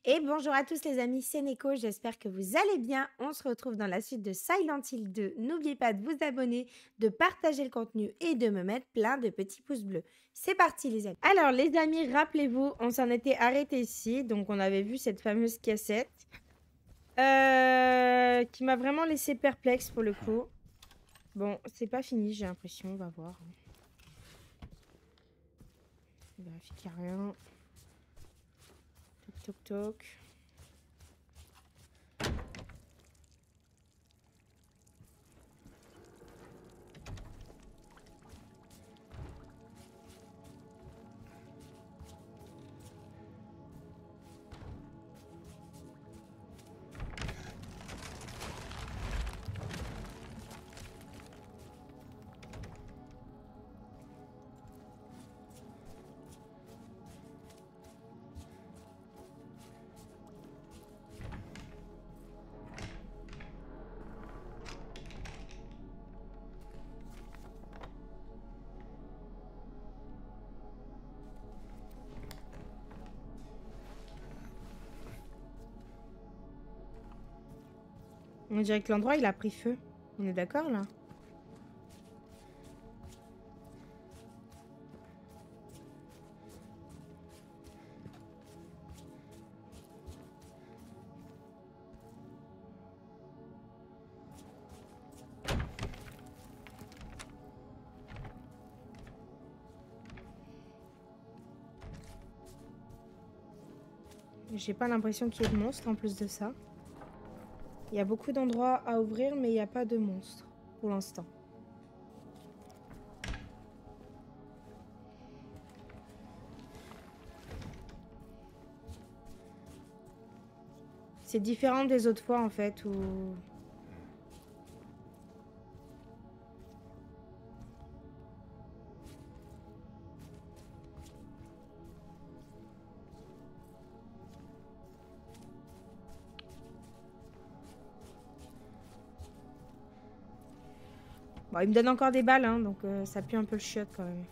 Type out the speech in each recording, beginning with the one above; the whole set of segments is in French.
Et bonjour à tous les amis, c'est Neko, j'espère que vous allez bien. On se retrouve dans la suite de Silent Hill 2. N'oubliez pas de vous abonner, de partager le contenu et de me mettre plein de petits pouces bleus. C'est parti les amis. Alors les amis, rappelez-vous, on s'en était arrêté ici. Donc on avait vu cette fameuse cassette qui m'a vraiment laissé perplexe pour le coup. Bon, c'est pas fini, j'ai l'impression, on va voir. Je vérifie qu'il n'y a rien. Toc toc toc. On dirait que l'endroit il a pris feu. On est d'accord là? J'ai pas l'impression qu'il y ait de monstres en plus de ça. Il y a beaucoup d'endroits à ouvrir, mais il n'y a pas de monstres pour l'instant. C'est différent des autres fois en fait où... Bon, il me donne encore des balles, hein, donc ça pue un peu le chiotte quand même.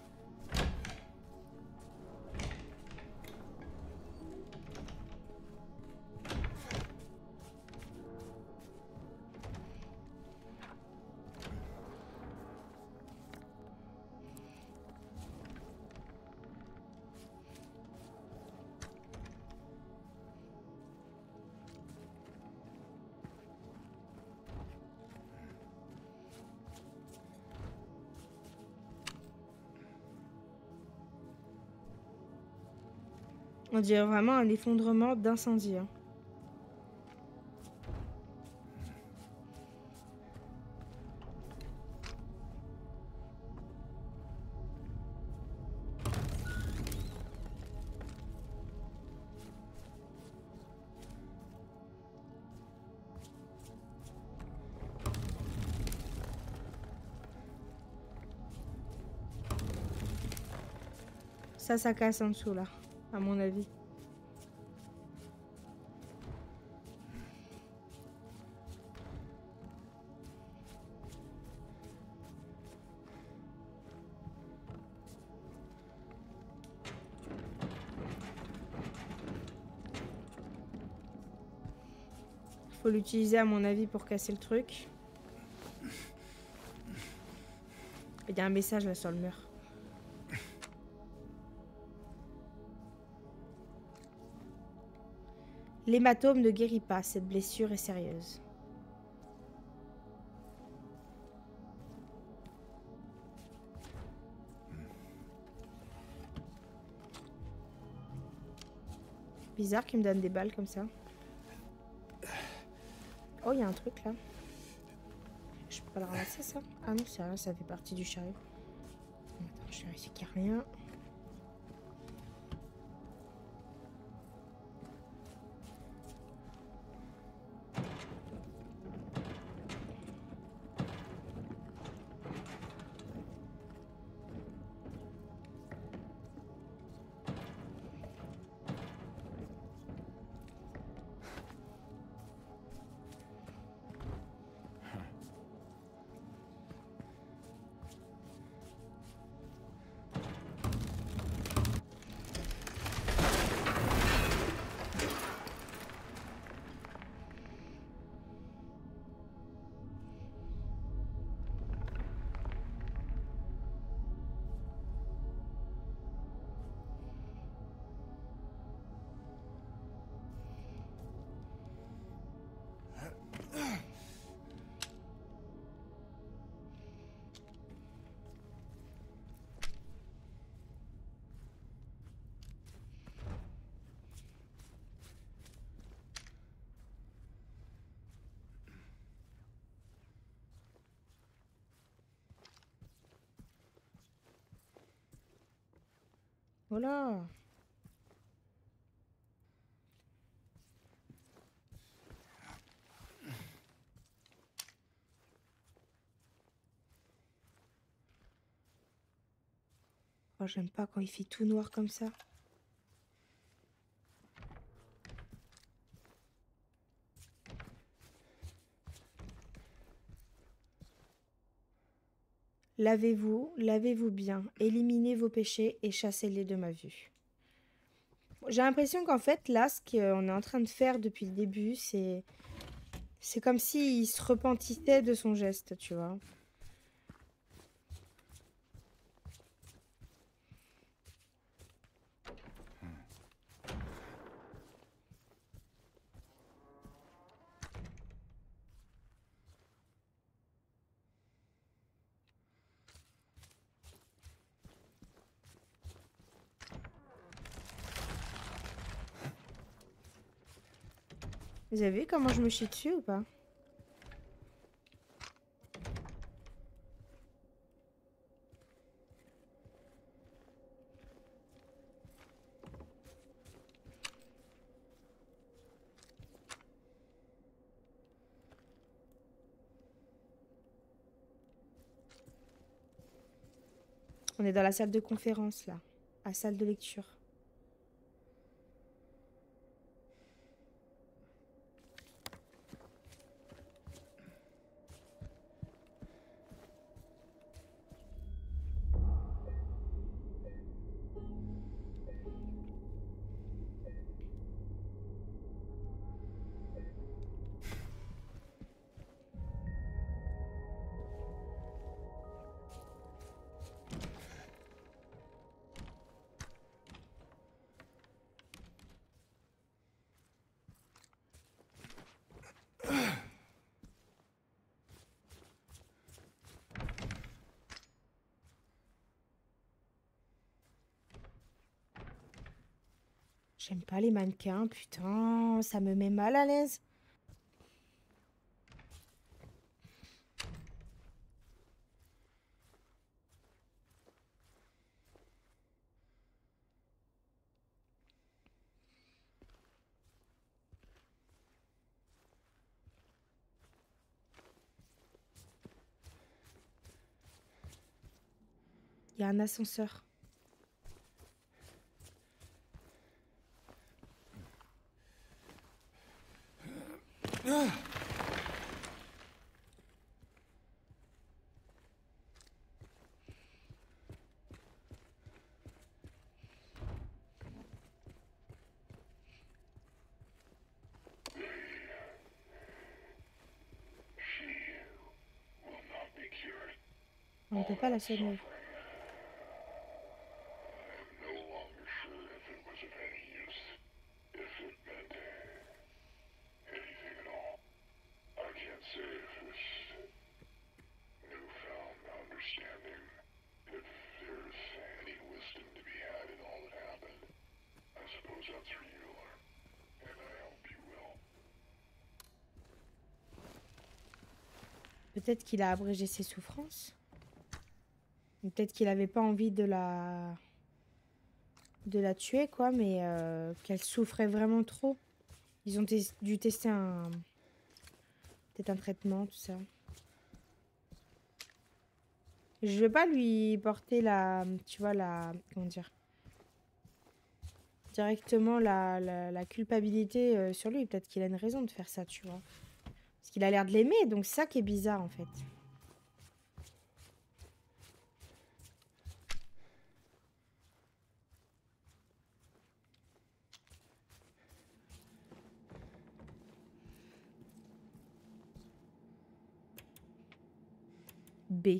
On dirait vraiment un effondrement d'incendie. Hein. Ça casse en dessous là, à mon avis. Faut l'utiliser à mon avis pour casser le truc. Il y a un message là sur le mur. L'hématome ne guérit pas, cette blessure est sérieuse. Bizarre qu'il me donne des balles comme ça. Oh, il y a un truc là. Je peux pas le ramasser ça? Ah non, c'est rien, ça fait partie du chariot. Attends, je vérifie qu'il n'y a rien. Oh là. Oh, j'aime pas quand il fait tout noir comme ça. Lavez-vous bien, éliminez vos péchés et chassez-les de ma vue. J'ai l'impression qu'en fait, là, ce qu'on est en train de faire depuis le début, c'est comme s'il se repentissait de son geste, tu vois. Vous avez vu comment je me chie dessus ou pas? On est dans la salle de conférence, là. La salle de lecture. J'aime pas les mannequins, putain, ça me met mal à l'aise. Il y a un ascenseur. On ne peut pas la soigner. Peut-être qu'il a abrégé ses souffrances. Ou peut-être qu'il avait pas envie de la tuer, quoi, mais qu'elle souffrait vraiment trop. Ils ont dû tester peut-être un traitement, tout ça. Je veux pas lui porter tu vois, comment dire, directement la culpabilité sur lui. Peut-être qu'il a une raison de faire ça, tu vois. Parce qu'il a l'air de l'aimer, donc c'est ça qui est bizarre, en fait. B.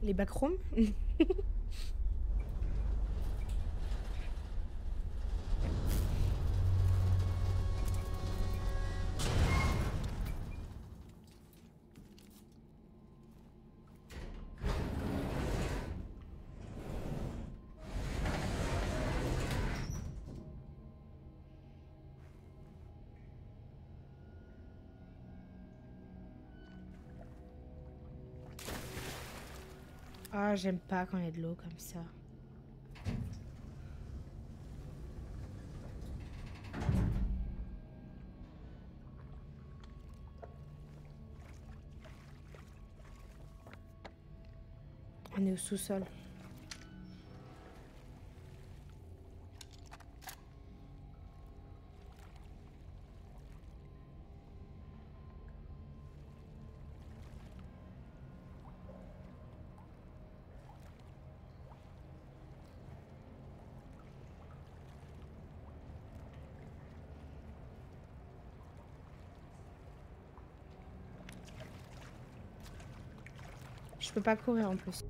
Les backrooms. Ah, j'aime pas quand il y a de l'eau comme ça. On est au sous-sol. Je peux pas courir en plus.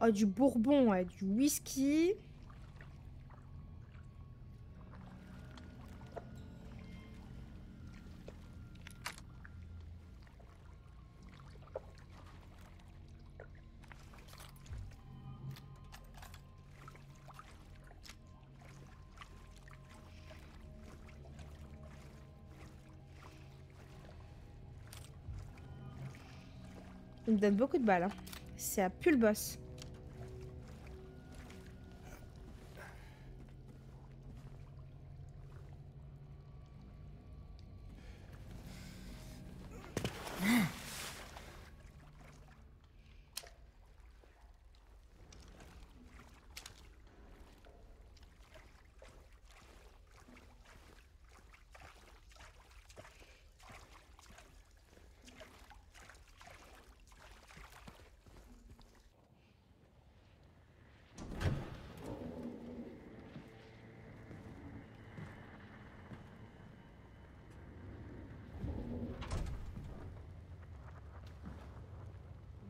Oh, du bourbon, ouais, du whisky. Il me donne beaucoup de balles, hein. C'est à pull boss.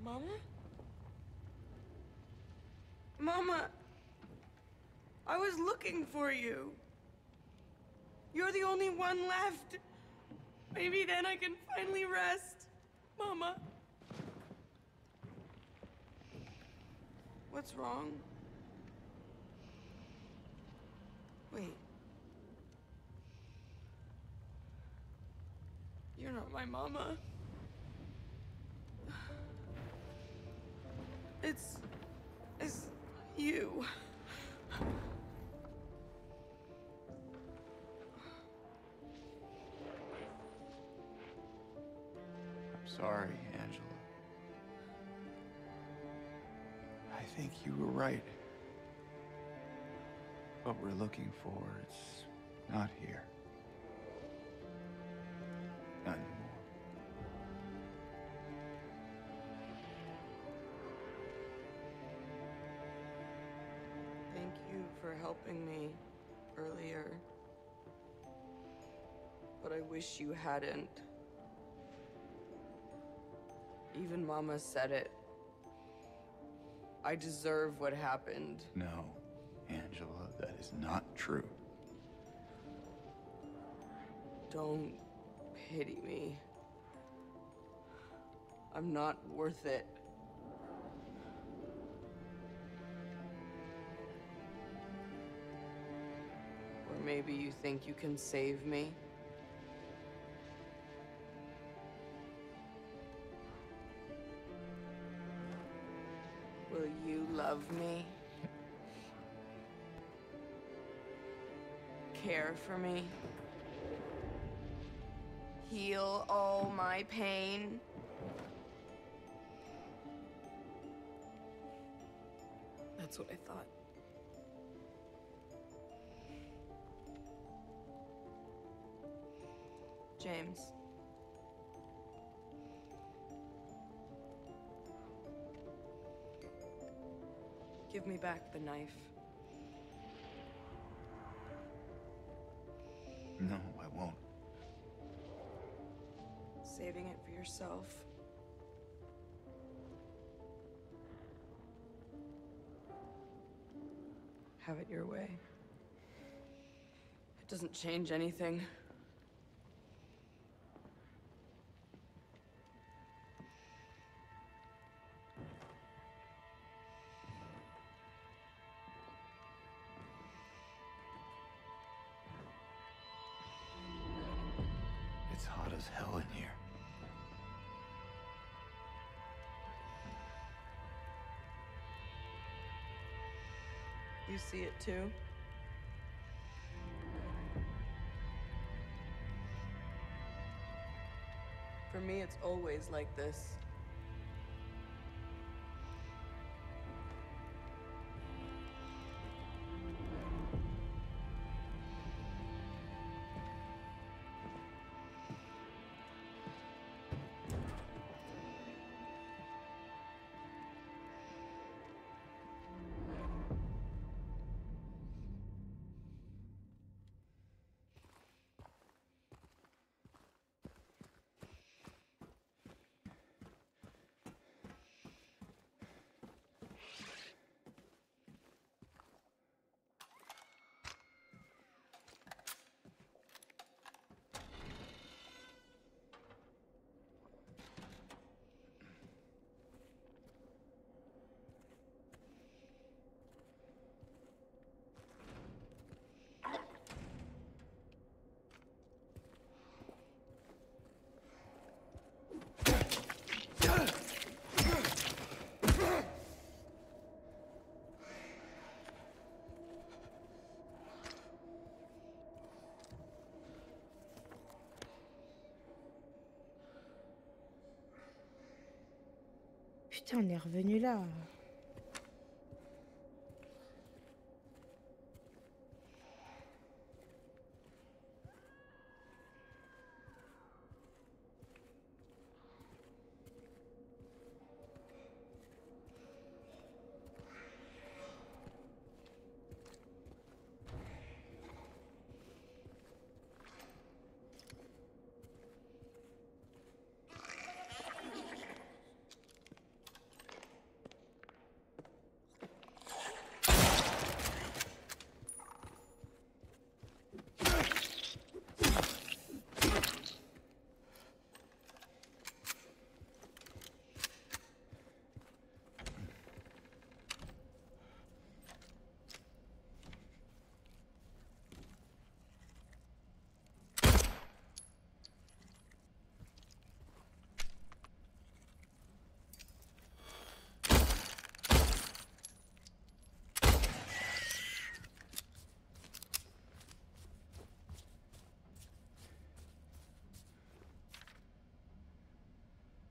Mama? Mama, I was looking for you. You're the only one left. Maybe then I can finally rest. Mama. What's wrong? Wait. You're not my mama. It's you. I'm sorry, Angela. I think you were right. What we're looking for, it's not here. Not anymore. Thank you for helping me earlier. But I wish you hadn't. Even Mama said it. I deserve what happened. No, Angela, that is not true. Don't pity me. I'm not worth it. Or maybe you think you can save me? Will you love me? Care for me? Heal all my pain? That's what I thought. James. Give me back the knife. No, I won't. Saving it for yourself. have it your way. It doesn't change anything. It's hot as hell in here. You see it too? For me, it's always like this. Putain, on est revenu là.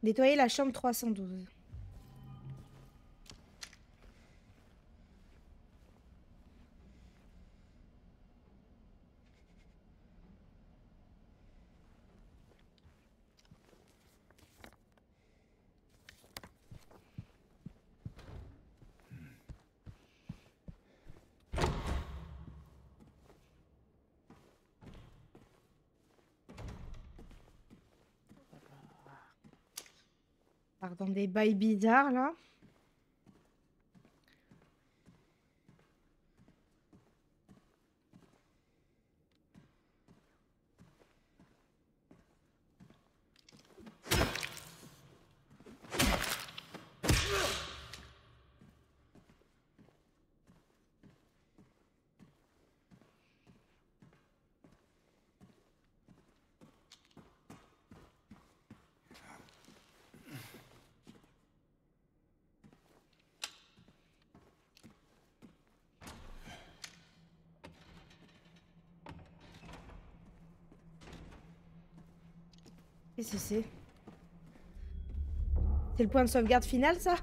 Nettoyer la chambre 312. Part dans des bails bizarres là. Qu'est-ce que c'est? C'est le point de sauvegarde final, ça?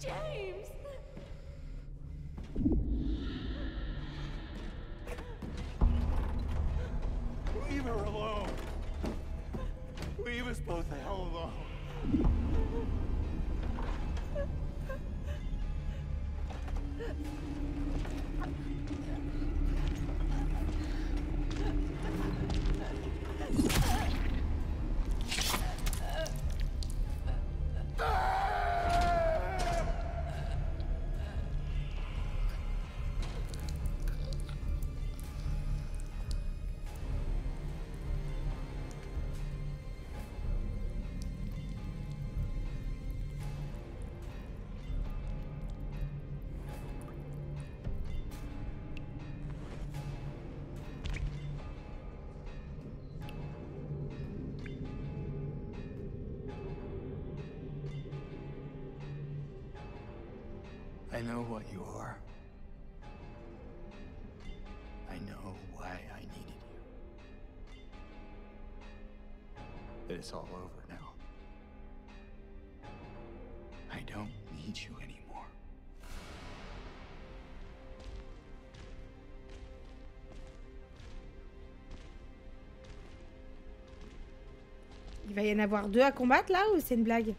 James! Leave her alone. Leave us both the hell alone. I know what you are. I know why I needed you. But it's all over now. I don't need you anymore. Il va y en avoir 2 à combattre là ou c'est une blague?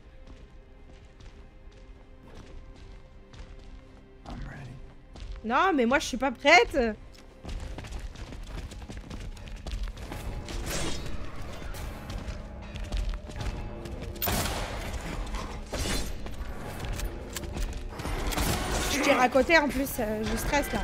I'm ready. Non, mais moi je suis pas prête. Je tire à côté en plus, je stresse là.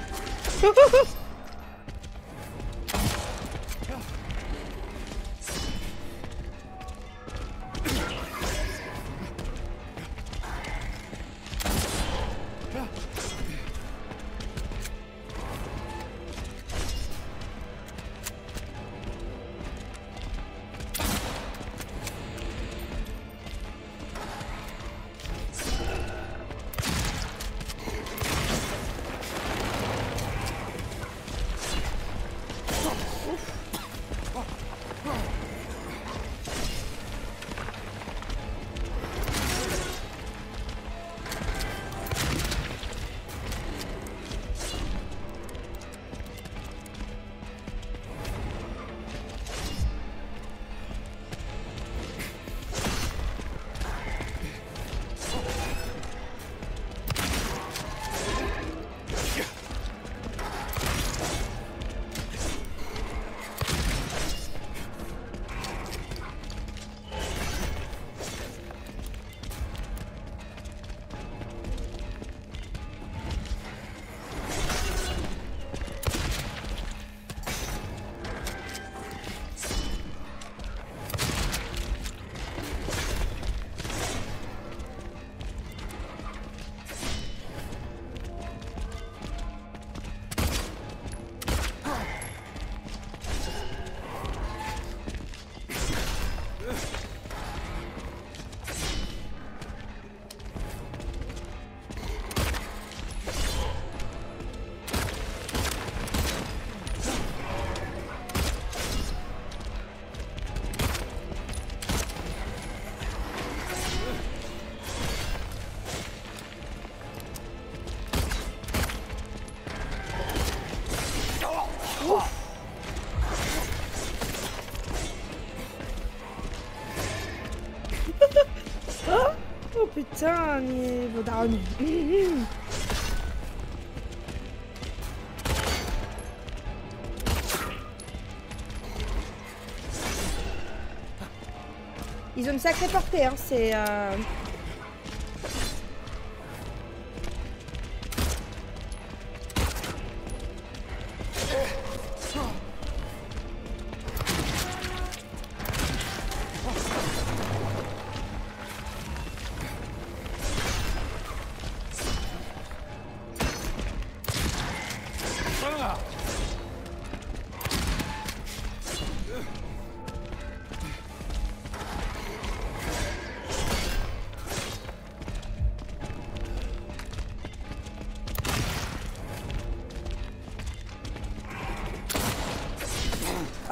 Oh putain, niveau down. Ils ont une sacrée portée, hein, c'est...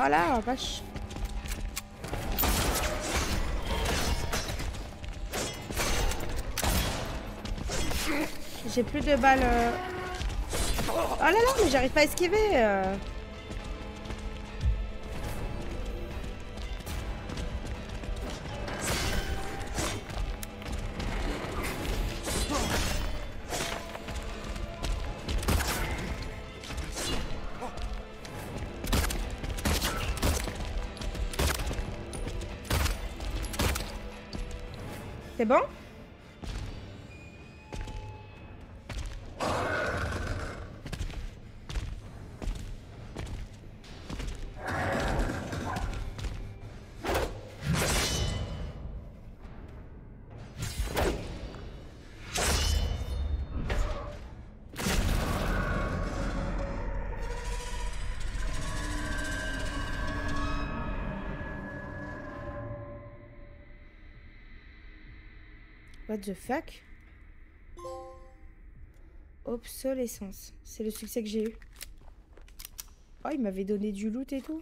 Oh là, vache. J'ai plus de balles. Oh là là, mais j'arrive pas à esquiver. C'est bon? What the fuck? Obsolescence. C'est le succès que j'ai eu. Oh, il m'avait donné du loot et tout.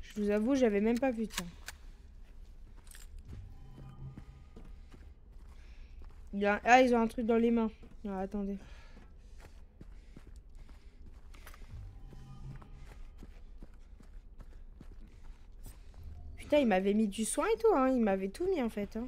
Je vous avoue, j'avais même pas vu ça. Ah, ils ont un truc dans les mains. Ah, attendez. Putain, il m'avait mis du soin et tout, hein. Il m'avait tout mis en fait, hein.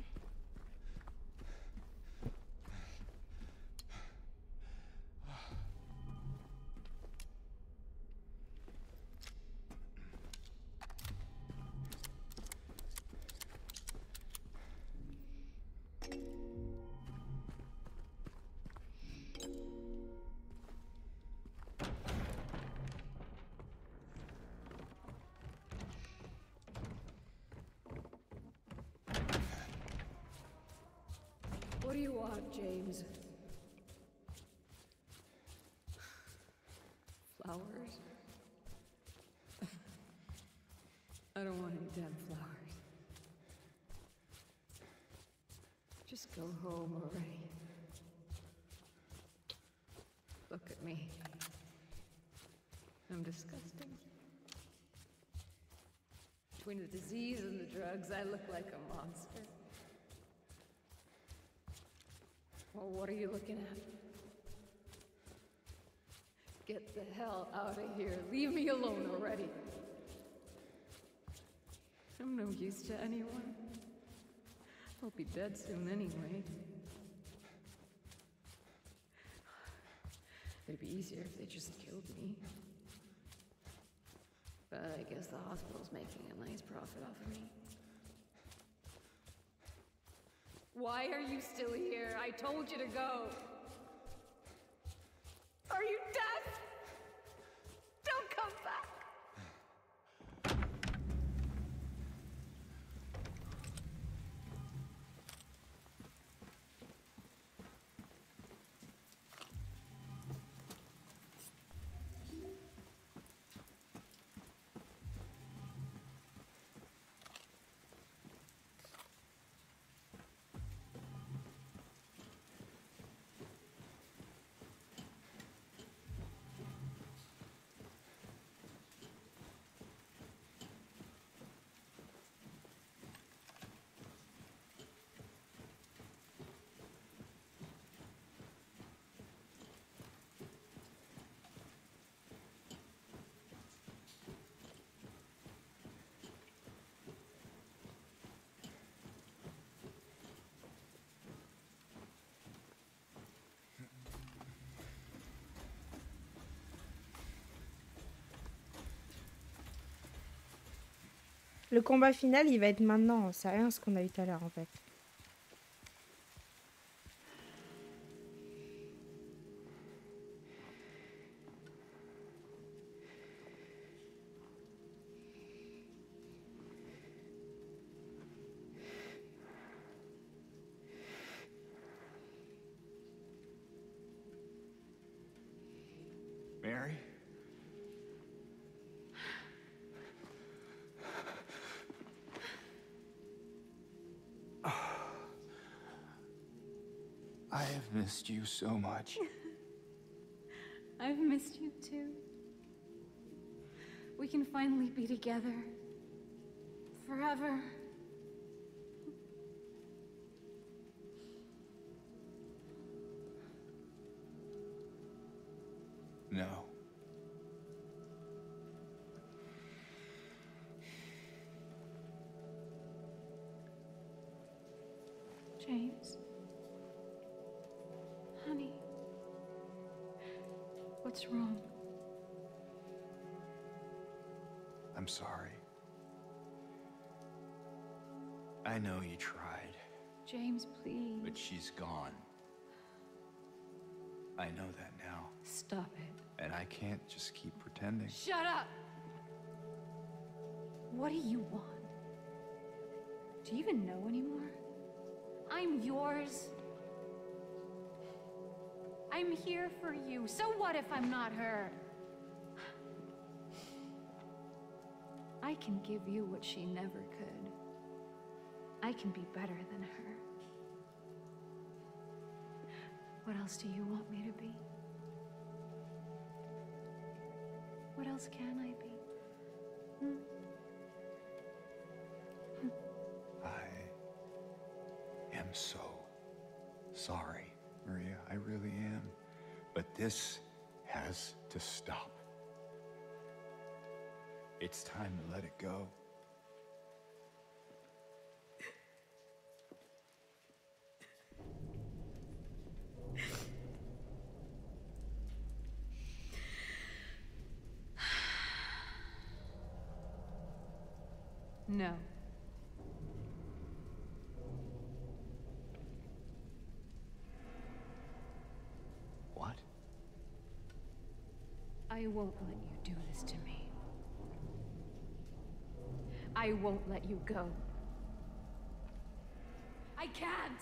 What do you want, James? Flowers? I don't want any damn flowers. Just go home already. Look at me. I'm disgusting. Between the disease and the drugs, I look like a monster. Well, what are you looking at? Get the hell out of here. Leave me alone already. I'm no use to anyone. I'll be dead soon anyway. It'd be easier if they just killed me. But I guess the hospital's making a nice profit off of me. Why are you still here? I told you to go. Are you deaf? Don't come back. Le combat final, il va être maintenant. C'est rien ce qu'on a eu tout à l'heure, en fait. Mary? I have missed you so much. I've missed you too. We can finally be together. Forever. What's wrong? I'm sorry. I know you tried, James, please. but she's gone. I know that now, Stop it. and I can't just keep pretending. Shut up! What do you want? Do you even know anymore? I'm yours. I'm here for you. So what if I'm not her? I can give you what she never could. I can be better than her. What else do you want me to be? What else can I be? I am so sorry, Maria. I really am. But this has to stop. It's time to let it go. No. What? I won't let you do this to me. I won't let you go. I can't!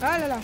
Ah là là.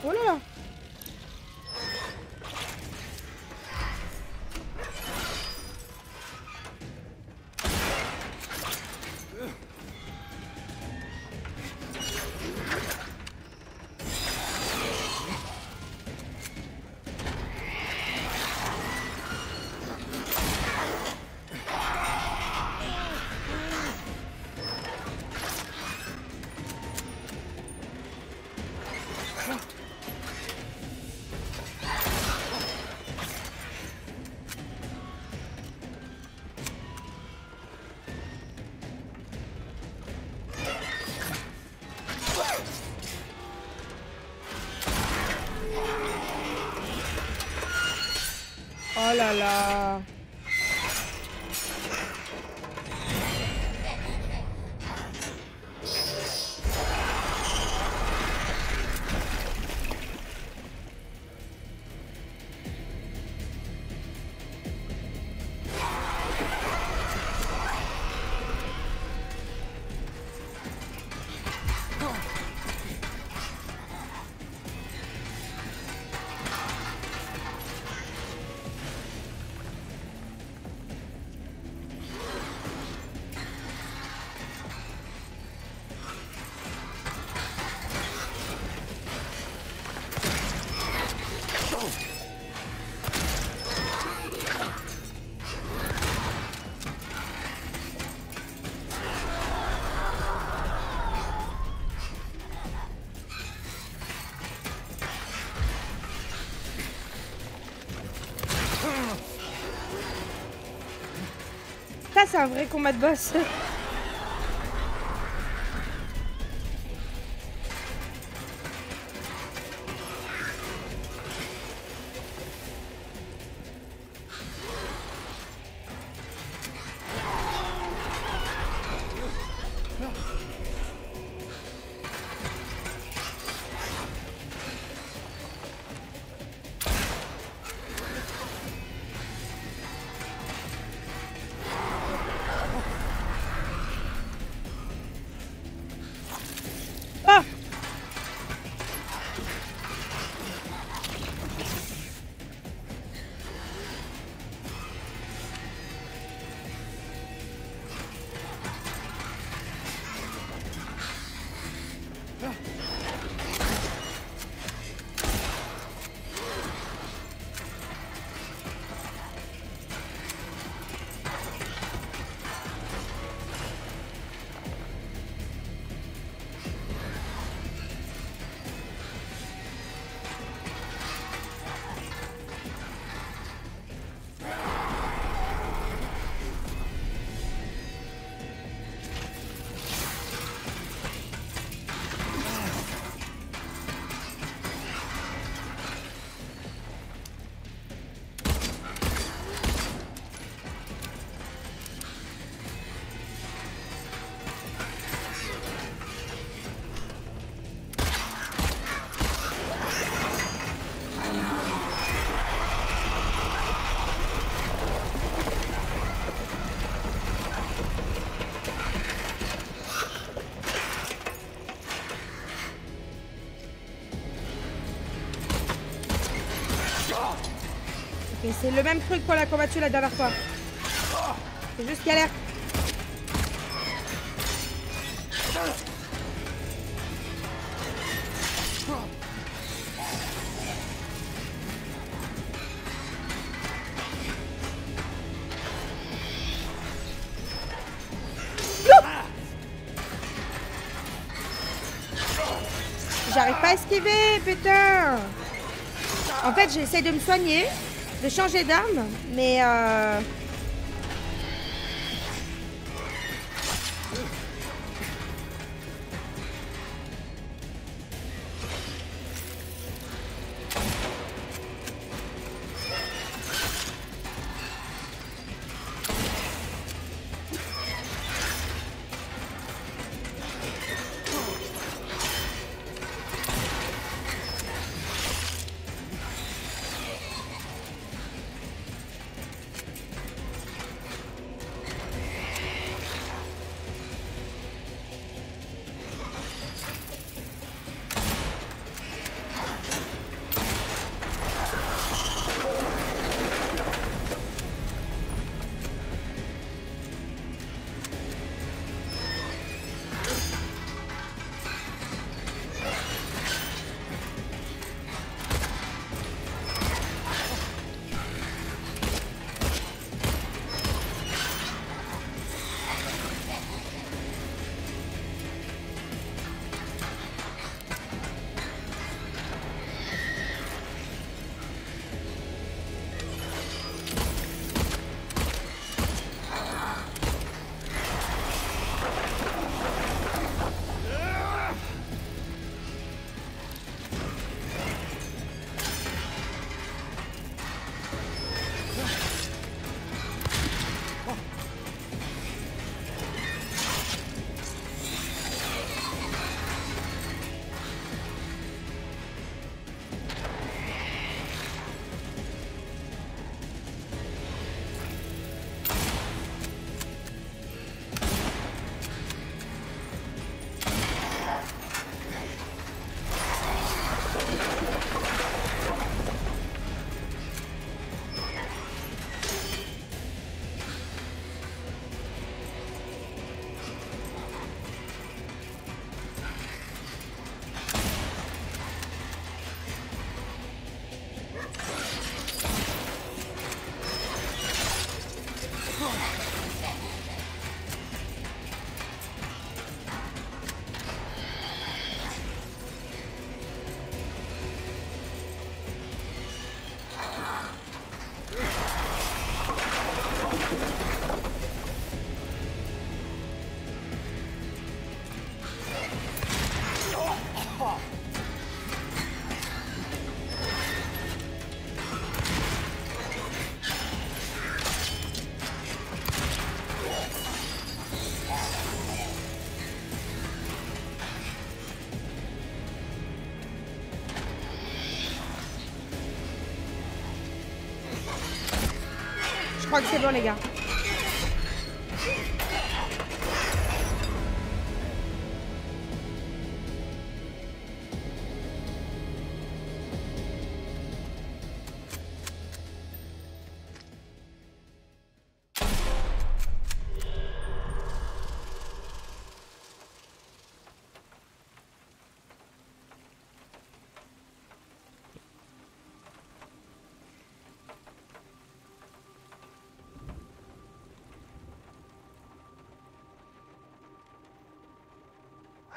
Oh là là. Oh là là. Ça, c'est un vrai combat de boss. Ah! Ok, c'est le même truc qu'on a combattu la dernière fois. C'est juste galère. J'arrive pas à esquiver, putain. En fait, j'essaie de me soigner, de changer d'arme, mais Je crois que c'est bon, les gars.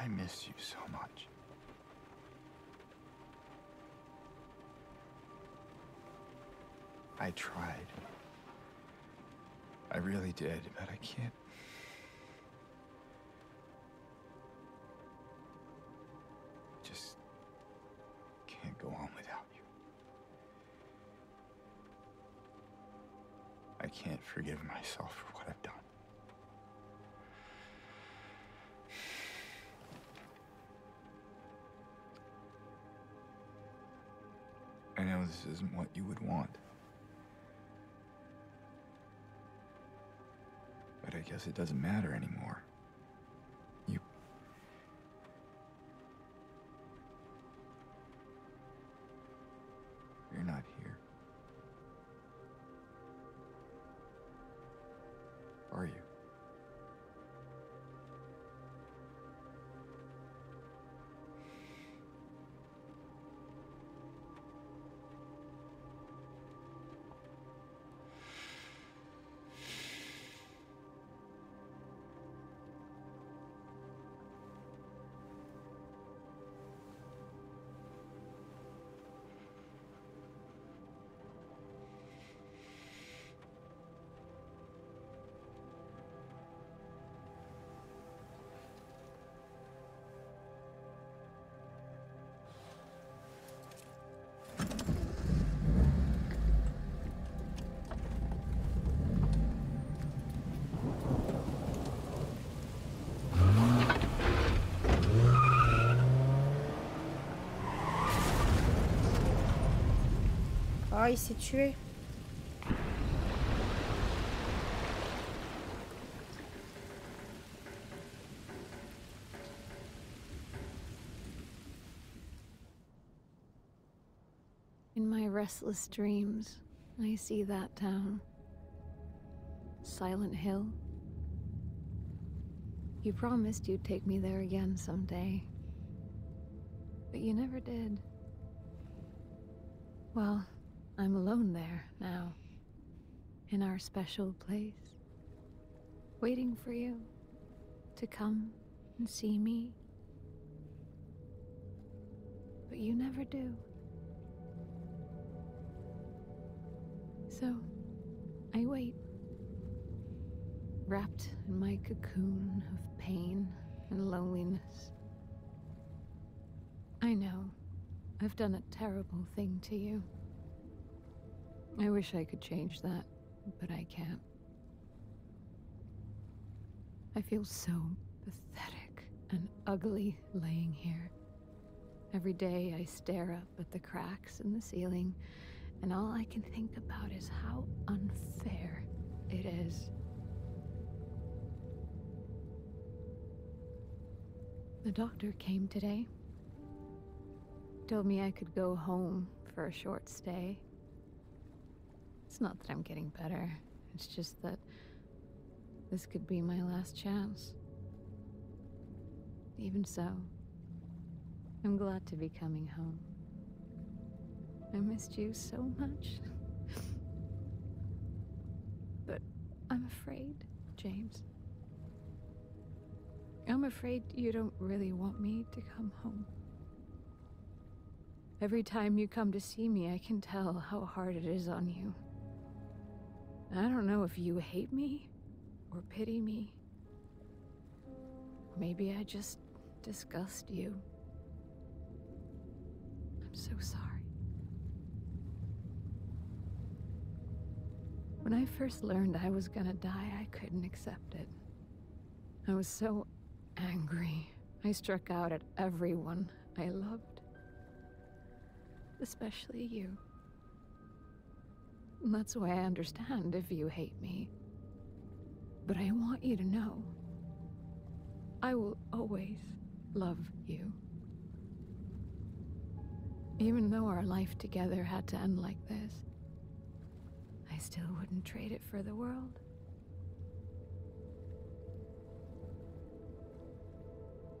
I miss you so much. I tried. I really did, but I can't. Just can't go on without you. I can't forgive myself for what I've done. I know this isn't what you would want. But I guess it doesn't matter anymore. You're not here. Are you? Oh, il s'est tué. In my restless dreams, I see that town. Silent Hill. You promised you'd take me there again someday. But you never did. Well, I'm alone there now. In our special place. Waiting for you to come and see me. But you never do. So, I wait. Wrapped in my cocoon of pain and loneliness. I know, I've done a terrible thing to you. I wish I could change that, but I can't. I feel so pathetic and ugly laying here. Every day I stare up at the cracks in the ceiling, and all I can think about is how unfair it is. The doctor came today. Told me I could go home for a short stay. It's not that I'm getting better. It's just that this could be my last chance. Even so, I'm glad to be coming home. I missed you so much. But I'm afraid, James. I'm afraid you don't really want me to come home. Every time you come to see me, I can tell how hard it is on you. I don't know if you hate me or pity me. Maybe I just disgust you. I'm so sorry. When I first learned I was gonna die, I couldn't accept it. I was so angry. I struck out at everyone I loved. Especially you. That's why I understand if you hate me. But I want you to know, I will always love you. Even though our life together had to end like this, I still wouldn't trade it for the world.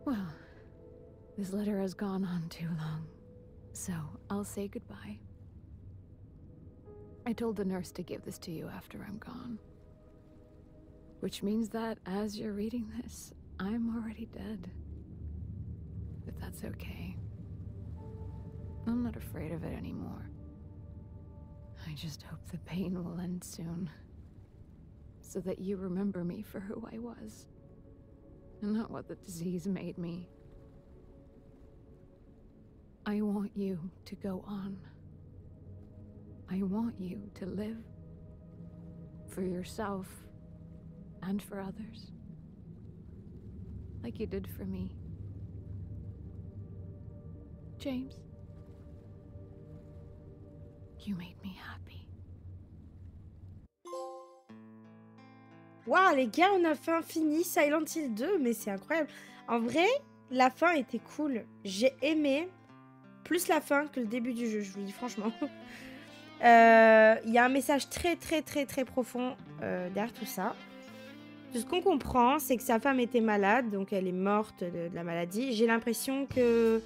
Well, this letter has gone on too long, so I'll say goodbye. I told the nurse to give this to you after I'm gone. Which means that as you're reading this, I'm already dead. But that's okay. I'm not afraid of it anymore. I just hope the pain will end soon. So that you remember me for who I was. And not what the disease made me. I want you to go on. I want you to live. For yourself. And for others. Like you did for me. James. You made me happy. Waouh, les gars, on a enfin fini Silent Hill 2, mais c'est incroyable. En vrai, la fin était cool. J'ai aimé plus la fin que le début du jeu, je vous le dis franchement. Il y a un message très profond derrière tout ça. Tout ce qu'on comprend, c'est que sa femme était malade, donc elle est morte de la maladie. J'ai l'impression que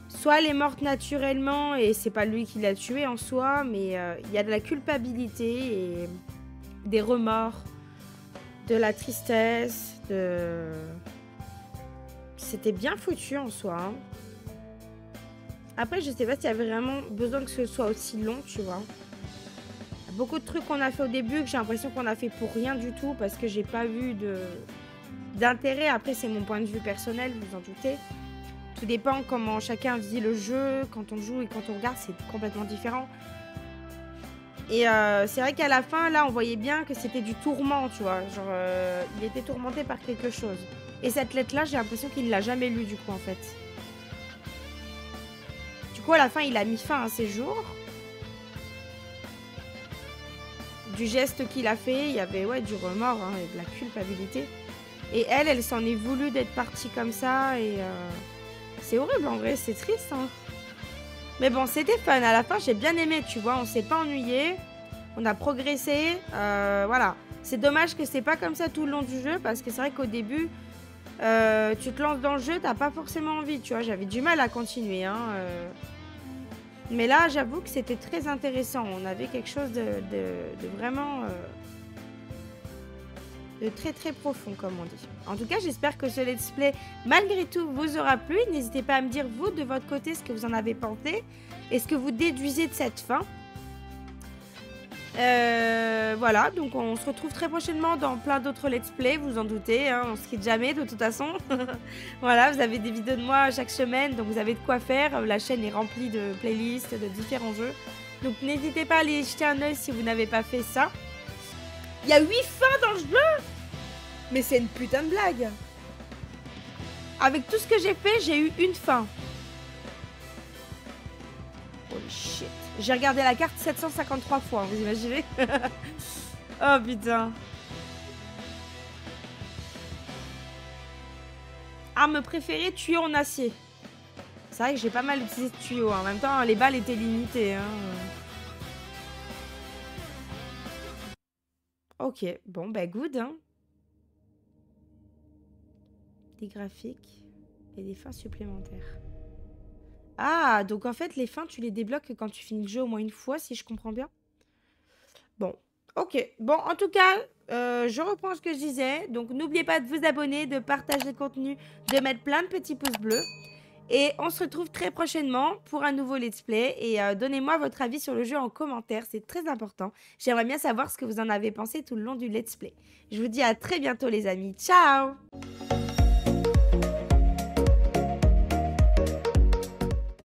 soit elle est morte naturellement et c'est pas lui qui l'a tuée en soi, mais il y a de la culpabilité et des remords, de la tristesse, C'était bien foutu en soi. Hein. Après, je sais pas s'il y avait vraiment besoin que ce soit aussi long, tu vois. Il y a beaucoup de trucs qu'on a fait au début que j'ai l'impression qu'on a fait pour rien du tout parce que j'ai pas vu d'intérêt. Après, c'est mon point de vue personnel, vous en doutez. Tout dépend comment chacun vit le jeu, quand on joue et quand on regarde, c'est complètement différent. Et c'est vrai qu'à la fin, là, on voyait bien que c'était du tourment, tu vois. Genre, il était tourmenté par quelque chose. Et cette lettre-là, j'ai l'impression qu'il ne l'a jamais lue, du coup, en fait. Du coup, à la fin, il a mis fin à ses jours. Du geste qu'il a fait, il y avait du remords hein, et de la culpabilité. Et elle s'en est voulu d'être partie comme ça. Et c'est horrible, en vrai, c'est triste, hein. Mais bon, c'était fun. À la fin, j'ai bien aimé, tu vois. On s'est pas ennuyé. On a progressé. Voilà. C'est dommage que c'est pas comme ça tout le long du jeu. Parce que c'est vrai qu'au début, tu te lances dans le jeu, t'as pas forcément envie, tu vois. J'avais du mal à continuer. Hein, Mais là, j'avoue que c'était très intéressant. On avait quelque chose de vraiment... de très profond, comme on dit. En tout cas, j'espère que ce let's play, malgré tout, vous aura plu. N'hésitez pas à me dire, vous, de votre côté, ce que vous en avez pensé et ce que vous déduisez de cette fin. Voilà, donc on se retrouve très prochainement dans plein d'autres let's play, vous en doutez, hein, on se quitte jamais de toute façon. Voilà, vous avez des vidéos de moi chaque semaine, donc vous avez de quoi faire. La chaîne est remplie de playlists, de différents jeux. Donc n'hésitez pas à aller jeter un œil si vous n'avez pas fait ça. Il y a 8 fins dans le jeu. Mais c'est une putain de blague. Avec tout ce que j'ai fait, j'ai eu une fin. Holy shit. J'ai regardé la carte 753 fois, vous imaginez? Oh putain. Arme préférée, tuyau en acier. C'est vrai que j'ai pas mal utilisé ce tuyau. Hein. En même temps, les balles étaient limitées. Hein. Ok, bon, bah good. Hein. Des graphiques et des fins supplémentaires. Ah, donc en fait, les fins, tu les débloques quand tu finis le jeu au moins une fois, si je comprends bien. Bon, ok. Bon, en tout cas, je reprends ce que je disais. Donc, n'oubliez pas de vous abonner, de partager le contenu, de mettre plein de petits pouces bleus. Et on se retrouve très prochainement pour un nouveau let's play. Et donnez-moi votre avis sur le jeu en commentaire, c'est très important. J'aimerais bien savoir ce que vous en avez pensé tout le long du let's play. Je vous dis à très bientôt les amis. Ciao!